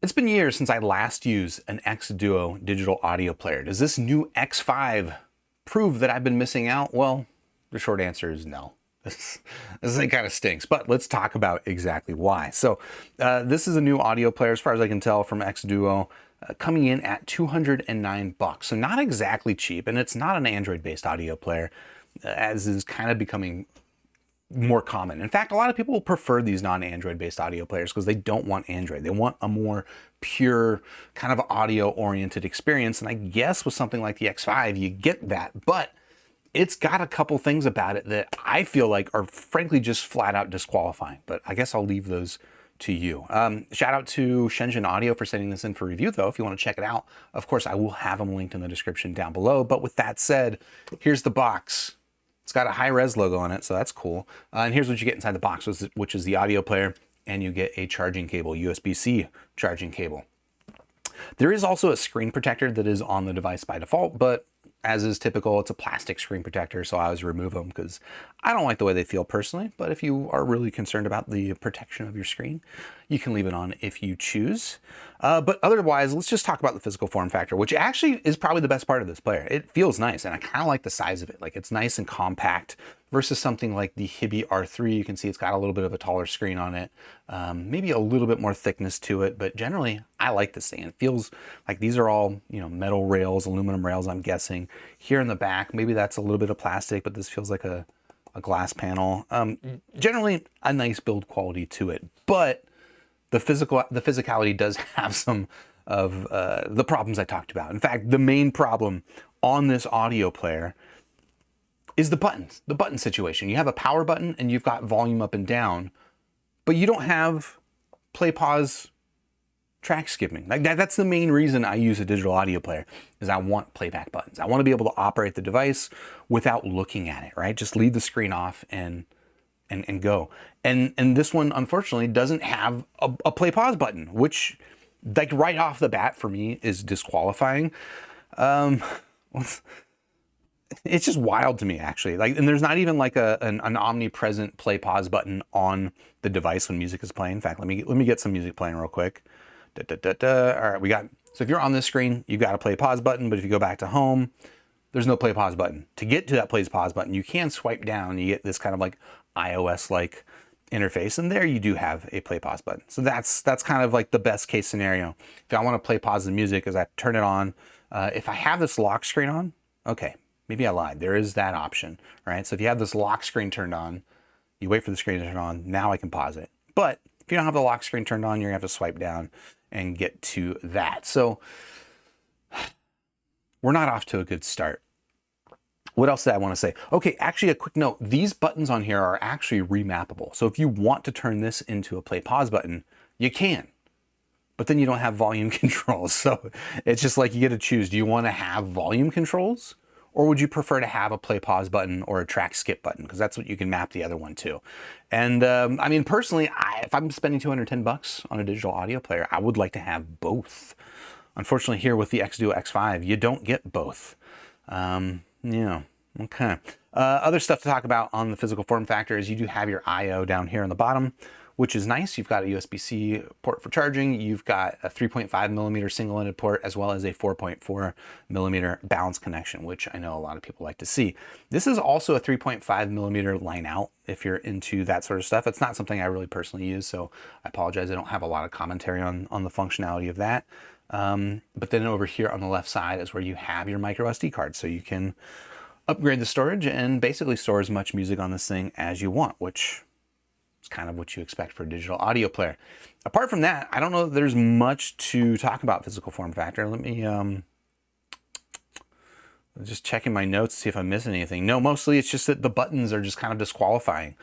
It's been years since I last used an xDuoo digital audio player. Does this new X5 prove that I've been missing out? Well, the short answer is no. This thing kind of stinks, but let's talk about exactly why. So this is a new audio player, as far as I can tell, from xDuoo, coming in at $209. So not exactly cheap, and it's not an Android-based audio player, as is kind of becoming more common. In fact, a lot of people prefer these non-Android based audio players because they don't want Android. They want a more pure kind of audio oriented experience. And I guess with something like the X5, you get that, but it's got a couple things about it that I feel like are frankly just flat out disqualifying, but I guess I'll leave those to you. Shout out to Shenzhen Audio for sending this in for review though. If you want to check it out, of course, I will have them linked in the description down below. But with that said, here's the box. It's got a high-res logo on it, so that's cool. And here's what you get inside the box, which is the audio player, and you get a charging cable, USB-C charging cable. There is also a screen protector that is on the device by default, but as is typical, it's a plastic screen protector, so I always remove them because I don't like the way they feel personally. But if you are really concerned about the protection of your screen, you can leave it on if you choose. But otherwise, let's just talk about the physical form factor, which actually is probably the best part of this player. It feels nice, and I kind of like the size of it. Like, it's nice and compact versus something like the Hibi R3. You can see it's got a little bit of a taller screen on it, maybe a little bit more thickness to it, but generally I like this thing. It feels like these are all, you know, metal rails, aluminum rails, I'm guessing. Here in the back, maybe that's a little bit of plastic, but this feels like a glass panel. Generally a nice build quality to it, but the physicality does have some of the problems I talked about. In fact, the main problem on this audio player is the buttons, the button situation. You have a power button and you've got volume up and down, but you don't have play, pause, track skipping. Like that's the main reason I use a digital audio player, is I want playback buttons. I want to be able to operate the device without looking at it, right? Just leave the screen off and go. And this one, unfortunately, doesn't have a play pause button, which, like, right off the bat for me is disqualifying. It's just wild to me, actually. Like, and there's not even like an omnipresent play pause button on the device when music is playing. In fact, let me get some music playing real quick. All right, we got, so if you're on this screen, you've got a play pause button, but if you go back to home, there's no play pause button. To get to that play pause button, you can swipe down. You get this kind of like iOS-like interface, and there you do have a play pause button. So that's kind of like the best case scenario. If I want to play pause the music, as I turn it on, if I have this lock screen on, okay, maybe I lied. There is that option, right? So if you have this lock screen turned on, you wait for the screen to turn on, now I can pause it. But if you don't have the lock screen turned on, you're gonna have to swipe down and get to that. So we're not off to a good start. What else did I want to say? Okay, actually a quick note. These buttons on here are actually remappable. So if you want to turn this into a play pause button, you can, but then you don't have volume controls. So it's just like you get to choose. Do you want to have volume controls, or would you prefer to have a play pause button or a track skip button? Because that's what you can map the other one to. And I mean, personally, if I'm spending $210 on a digital audio player, I would like to have both. Unfortunately, here with the xDuoo X5, you don't get both. Yeah, okay. Other stuff to talk about on the physical form factor is you do have your I/O down here on the bottom, which is nice. You've got a USB-C port for charging. You've got a 3.5 millimeter single-ended port, as well as a 4.4 millimeter balance connection, which I know a lot of people like to see. This is also a 3.5 millimeter line out if you're into that sort of stuff. It's not something I really personally use, so I apologize. I don't have a lot of commentary on the functionality of that. But then over here on the left side is where you have your micro SD card, so you can upgrade the storage and basically store as much music on this thing as you want, which is kind of what you expect for a digital audio player. Apart from that, I don't know that there's much to talk about physical form factor. Let me just checking my notes to see if I'm missing anything. No, mostly it's just that the buttons are just kind of disqualifying.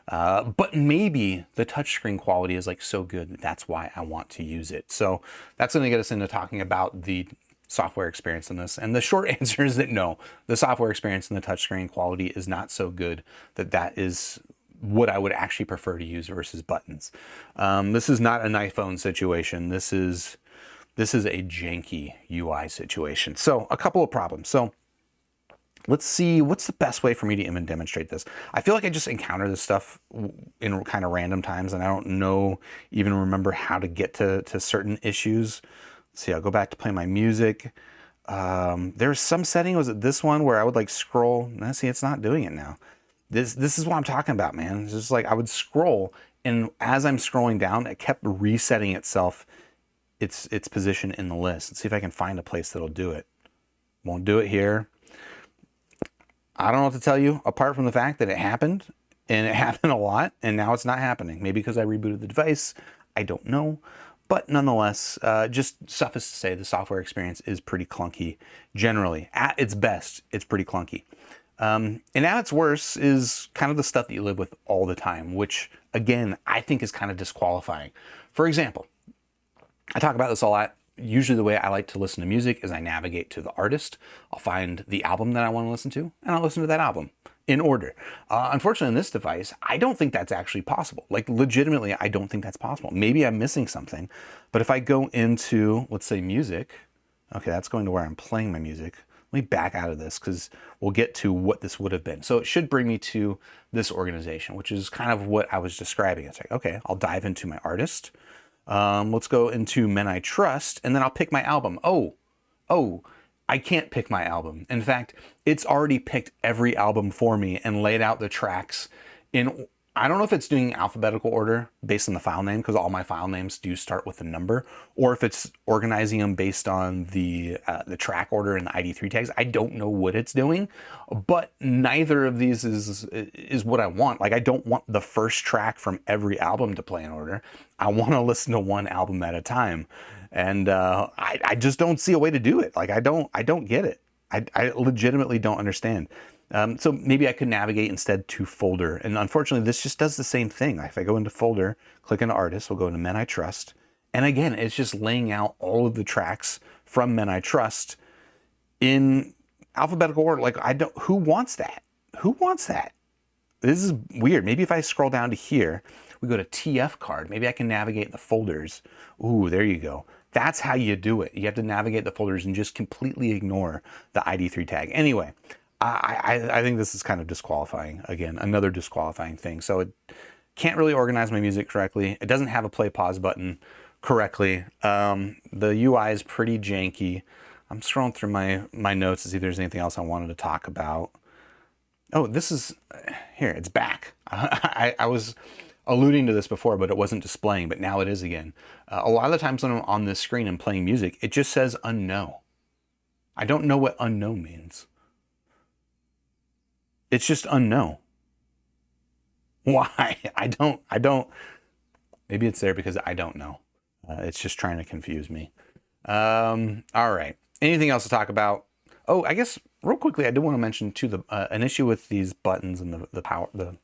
But maybe the touchscreen quality is like so good that that's why I want to use it. So that's going to get us into talking about the software experience in this. And the short answer is that no, the software experience and the touchscreen quality is not so good that that is what I would actually prefer to use versus buttons. This is not an iPhone situation. This is a janky UI situation. So a couple of problems. So let's see, what's the best way for me to even demonstrate this? I feel like I just encounter this stuff in kind of random times, and I don't know, even remember how to get to certain issues. Let's see, I'll go back to play my music. There's some setting, was it this one, where I would like scroll? Now, see, it's not doing it now. This is what I'm talking about, man. It's just like I would scroll, and as I'm scrolling down, it kept resetting itself, its position in the list. Let's see if I can find a place that'll do it. Won't do it here. I don't know what to tell you, apart from the fact that it happened, and it happened a lot, and now it's not happening. Maybe because I rebooted the device. I don't know. But nonetheless, just suffice to say, the software experience is pretty clunky. Generally, at its best, it's pretty clunky. And at its worst is kind of the stuff that you live with all the time, which, again, I think is kind of disqualifying. For example, I talk about this a lot. Usually the way I like to listen to music is I navigate to the artist. I'll find the album that I want to listen to, and I'll listen to that album in order. Unfortunately, in this device, I don't think that's actually possible. Like, legitimately, I don't think that's possible. Maybe I'm missing something. But if I go into, let's say, music, okay, that's going to where I'm playing my music. Let me back out of this because we'll get to what this would have been. So it should bring me to this organization, which is kind of what I was describing. It's like, okay, I'll dive into my artist. Let's go into Men I Trust, and then I'll pick my album. Oh, I can't pick my album. In fact, it's already picked every album for me and laid out the tracks in, I don't know if it's doing alphabetical order based on the file name, because all my file names do start with a number, or if it's organizing them based on the track order and the ID3 tags. I don't know what it's doing, but neither of these is what I want. Like, I don't want the first track from every album to play in order. I want to listen to one album at a time, and I just don't see a way to do it. Like, I don't get it. I legitimately don't understand. So maybe I could navigate instead to folder. And unfortunately, this just does the same thing. If I go into folder, click into artist, we'll go into Men I Trust. And again, it's just laying out all of the tracks from Men I Trust in alphabetical order. Like, who wants that? Who wants that? This is weird. Maybe if I scroll down to here, we go to TF card. Maybe I can navigate the folders. Ooh, there you go. That's how you do it. You have to navigate the folders and just completely ignore the ID3 tag. Anyway, I think this is kind of disqualifying. Again, another disqualifying thing. So it can't really organize my music correctly. It doesn't have a play pause button correctly. The UI is pretty janky. I'm scrolling through my notes to see if there's anything else I wanted to talk about. Oh, this is, here, it's back. I was alluding to this before, but it wasn't displaying, but now it is again. A lot of the times when I'm on this screen and playing music, it just says unknown. I don't know what unknown means. It's just unknown. Why? I don't, maybe it's there because I don't know. It's just trying to confuse me. All right. Anything else to talk about? Oh, I guess real quickly, I did want to mention too an issue with these buttons and the power, the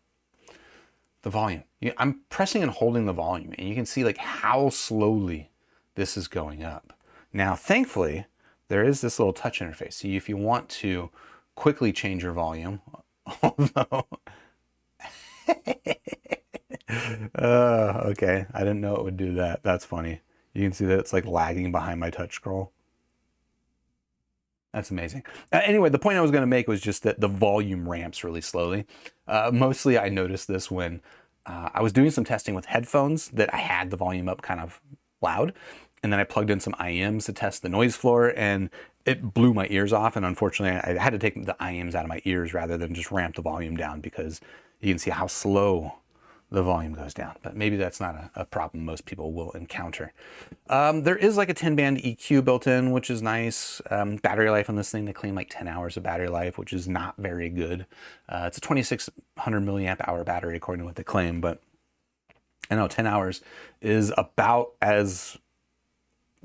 volume. I'm pressing and holding the volume, and you can see like how slowly this is going up. Now, thankfully, there is this little touch interface. So if you want to quickly change your volume, although, okay, I didn't know it would do that. That's funny. You can see that it's like lagging behind my touch scroll. That's amazing. Anyway, the point I was going to make was just that the volume ramps really slowly. Mostly I noticed this when I was doing some testing with headphones that I had the volume up kind of loud. And then I plugged in some IEMs to test the noise floor, and it blew my ears off. And unfortunately, I had to take the IEMs out of my ears rather than just ramp the volume down, because you can see how slow the volume goes down. But maybe that's not a problem most people will encounter. There is like a 10-band EQ built in, which is nice. Battery life on this thing, they claim like 10 hours of battery life, which is not very good. It's a 2600 milliamp hour battery according to what they claim, but I know 10 hours is about as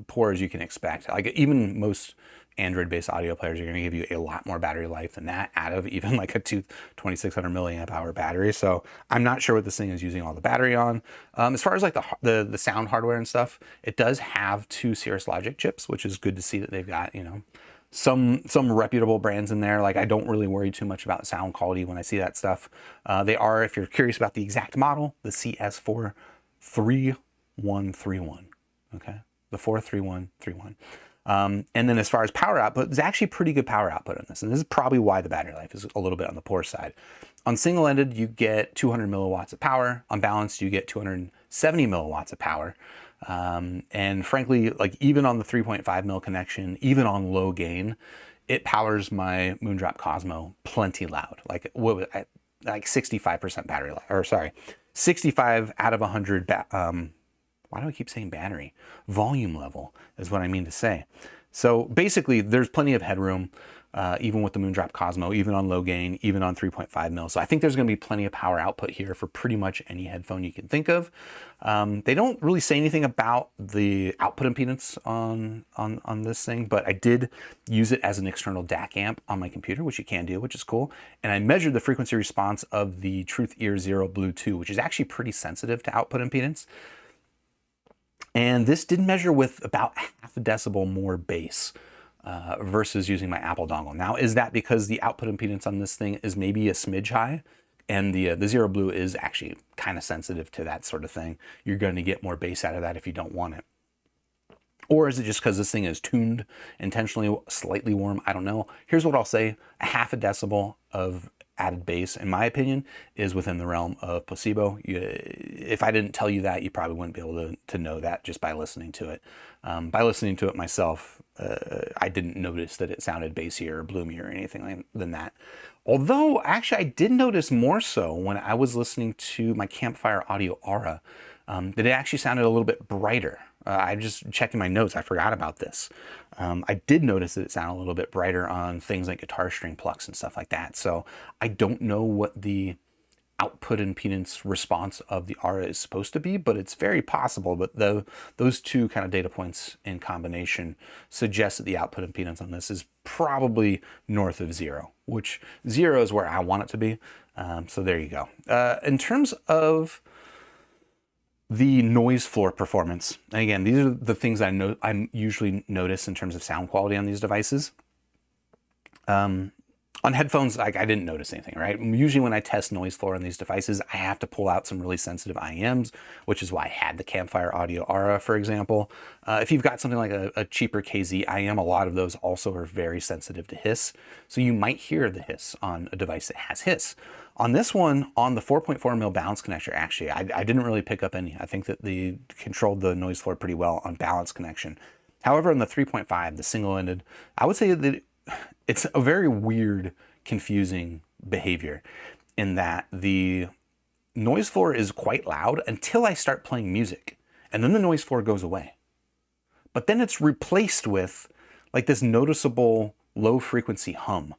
poor as you can expect. Like, even most Android-based audio players are going to give you a lot more battery life than that out of even like a 2600 milliamp hour battery. So I'm not sure what this thing is using all the battery on. As far as like the sound hardware and stuff, it does have 2 Cirrus Logic chips, which is good to see that they've got, you know, some reputable brands in there. Like, I don't really worry too much about sound quality when I see that stuff. They are, if you're curious about the exact model, the CS43131. Okay. The 43131. And then as far as power output, there's actually pretty good power output on this. And this is probably why the battery life is a little bit on the poor side. On single-ended, you get 200 milliwatts of power. On balanced, you get 270 milliwatts of power. And frankly, like even on the 3.5 mil connection, even on low gain, it powers my Moondrop Cosmo plenty loud. Like 65% battery life, or sorry, 65 out of 100. Why do I keep saying battery? Volume level is what I mean to say. So basically, there's plenty of headroom, even with the Moondrop Cosmo, even on low gain, even on 3.5 mil. So I think there's going to be plenty of power output here for pretty much any headphone you can think of. They don't really say anything about the output impedance on this thing, but I did use it as an external DAC amp on my computer, which you can do, which is cool. And I measured the frequency response of the Truth Ear Zero Blue 2, which is actually pretty sensitive to output impedance. And this did measure with about half a decibel more bass versus using my Apple dongle. Now, is that because the output impedance on this thing is maybe a smidge high? And the Zero Blue is actually kind of sensitive to that sort of thing. You're going to get more bass out of that if you don't want it. Or is it just because this thing is tuned intentionally slightly warm? I don't know. Here's what I'll say. A half a decibel of added bass, in my opinion, is within the realm of placebo. If I didn't tell you that, you probably wouldn't be able to know that just by listening to it. By listening to it myself, I didn't notice that it sounded bassier or bloomier or anything than that. Although, actually, I did notice more so when I was listening to my Campfire Audio Aura, that it actually sounded a little bit brighter. I just checking my notes, I forgot about this. I did notice that it sounded a little bit brighter on things like guitar string plucks and stuff like that. So I don't know what the output impedance response of the Aura is supposed to be, but it's very possible. But those two kind of data points in combination suggest that the output impedance on this is probably north of 0, which 0 is where I want it to be. So there you go. In terms of the noise floor performance, and again, these are the things I usually notice in terms of sound quality on these devices. On headphones, like I didn't notice anything, right? Usually when I test noise floor on these devices, I have to pull out some really sensitive IEMs, which is why I had the Campfire Audio Aura, for example. If you've got something like a cheaper KZ IEM, a lot of those also are very sensitive to hiss. So you might hear the hiss on a device that has hiss. On this one, on the 4.4 mil balance connector, actually, I didn't really pick up any. I think that they controlled the noise floor pretty well on balance connection. However, on the 3.5, the single-ended, I would say that it's a very weird, confusing behavior in that the noise floor is quite loud until I start playing music, and then the noise floor goes away. But then it's replaced with like this noticeable low frequency hum.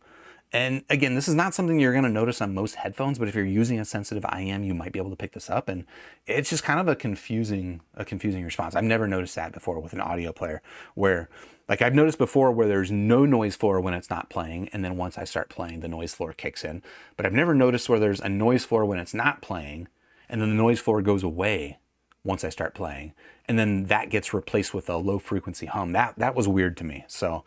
And again, this is not something you're going to notice on most headphones, but if you're using a sensitive IEM, you might be able to pick this up. And it's just kind of a confusing response. I've never noticed that before with an audio player where, like I've noticed before where there's no noise floor when it's not playing. And then once I start playing, the noise floor kicks in. But I've never noticed where there's a noise floor when it's not playing. And then the noise floor goes away once I start playing. And then that gets replaced with a low frequency hum. That was weird to me. So,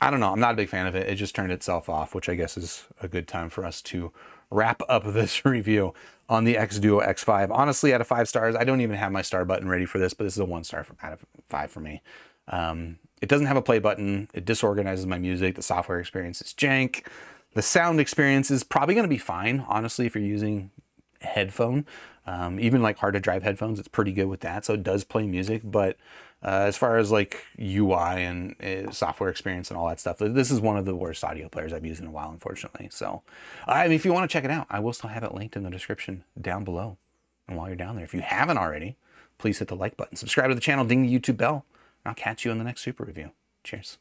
I don't know. I'm not a big fan of it. It just turned itself off, which I guess is a good time for us to wrap up this review on the xDuoo X5. Honestly, out of 5 stars, I don't even have my star button ready for this, but this is a 1 star out of 5 for me. It doesn't have a play button. It disorganizes my music. The software experience is jank. The sound experience is probably going to be fine, honestly, if you're using a headphone. Even like hard to drive headphones, it's pretty good with that. So it does play music, but as far as like UI and software experience and all that stuff, this is one of the worst audio players I've used in a while, unfortunately. So, I mean, if you want to check it out, I will still have it linked in the description down below. And while you're down there, if you haven't already, please hit the like button, subscribe to the channel, ding the YouTube bell, and I'll catch you in the next super review. Cheers.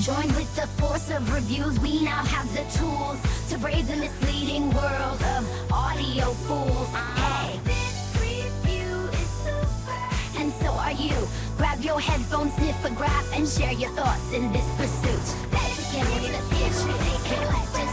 Join with the force of reviews. We now have the tools to brave the misleading world of audio fools. Hey, this review is super, and so are are you? Grab your headphones, sniff a graph, and share your thoughts in this pursuit. Let's get into the future. Let's